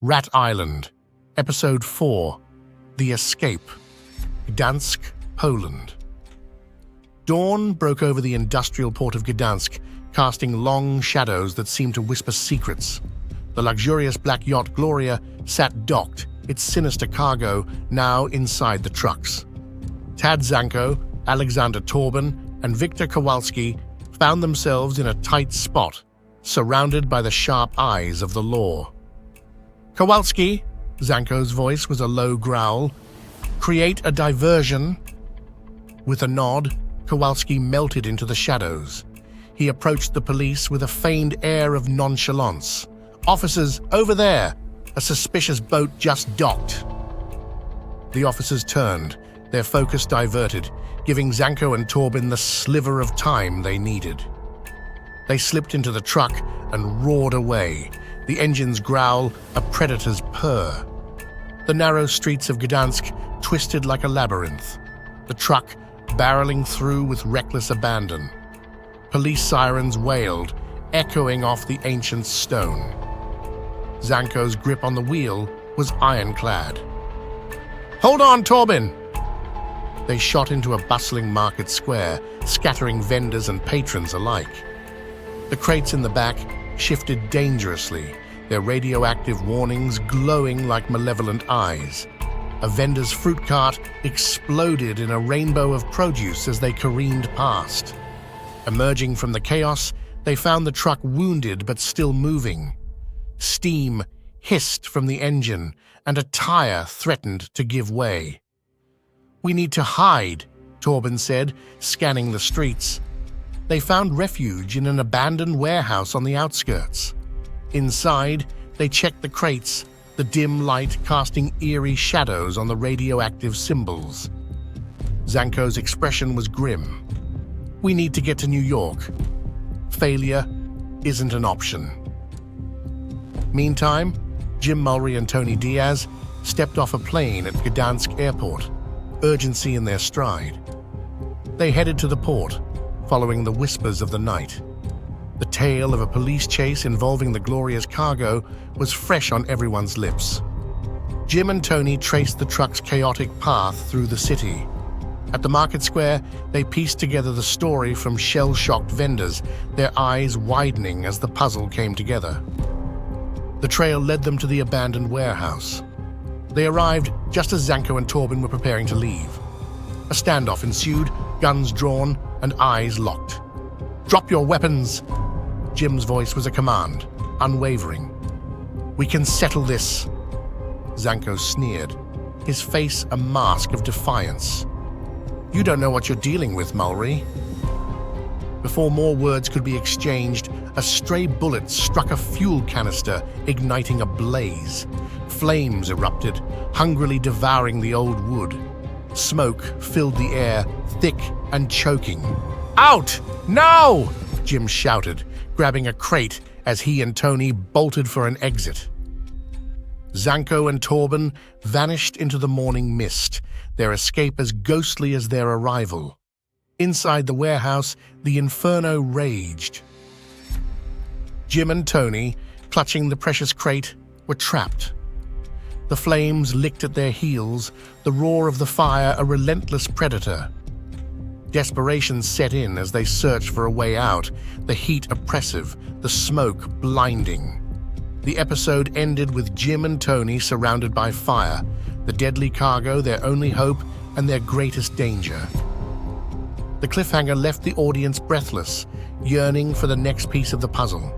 Rat Island, Episode 4, The Escape, Gdansk, Poland. Dawn broke over the industrial port of Gdansk, casting long shadows that seemed to whisper secrets. The luxurious black yacht Gloria sat docked, its sinister cargo now inside the trucks. Tad Zanco, Alexander Torbyn, and Viktor Kowalski found themselves in a tight spot, surrounded by the sharp eyes of the law. "Kowalski," Zanco's voice was a low growl, "create a diversion." With a nod, Kowalski melted into the shadows. He approached the police with a feigned air of nonchalance. "Officers, over there! A suspicious boat just docked." The officers turned, their focus diverted, giving Zanco and Torbyn the sliver of time they needed. They slipped into the truck and roared away, the engine's growl a predator's purr. The narrow streets of Gdansk twisted like a labyrinth, the truck barreling through with reckless abandon. Police sirens wailed, echoing off the ancient stone. Zanco's grip on the wheel was ironclad. "Hold on, Torbyn!" They shot into a bustling market square, scattering vendors and patrons alike. The crates in the back shifted dangerously, their radioactive warnings glowing like malevolent eyes. A vendor's fruit cart exploded in a rainbow of produce as they careened past. Emerging from the chaos, they found the truck wounded but still moving. Steam hissed from the engine, and a tire threatened to give way. "We need to hide," Torbyn said, scanning the streets. They found refuge in an abandoned warehouse on the outskirts. Inside, they checked the crates, the dim light casting eerie shadows on the radioactive symbols. Zanco's expression was grim. "We need to get to New York. Failure isn't an option." Meantime, Jim Mulrey and Tony Diaz stepped off a plane at Gdansk airport, urgency in their stride. They headed to the port, following the whispers of the night. The tale of a police chase involving the Gloria's cargo was fresh on everyone's lips. Jim and Tony traced the truck's chaotic path through the city. At the market square, they pieced together the story from shell-shocked vendors, their eyes widening as the puzzle came together. The trail led them to the abandoned warehouse. They arrived just as Zanco and Torbyn were preparing to leave. A standoff ensued, guns drawn and eyes locked. "Drop your weapons!" Jim's voice was a command, unwavering. "We can settle this." Zanco sneered, his face a mask of defiance. "You don't know what you're dealing with, Mulrey." Before more words could be exchanged, a stray bullet struck a fuel canister, igniting a blaze. Flames erupted, hungrily devouring the old wood. Smoke filled the air, thick and choking. "Out! Now!" Jim shouted, grabbing a crate as he and Tony bolted for an exit. Zanco and Torbyn vanished into the morning mist, their escape as ghostly as their arrival. Inside the warehouse, the inferno raged. Jim and Tony, clutching the precious crate, were trapped. The flames licked at their heels, the roar of the fire a relentless predator. Desperation set in as they searched for a way out, the heat oppressive, the smoke blinding. The episode ended with Jim and Tony surrounded by fire, the deadly cargo their only hope and their greatest danger. The cliffhanger left the audience breathless, yearning for the next piece of the puzzle.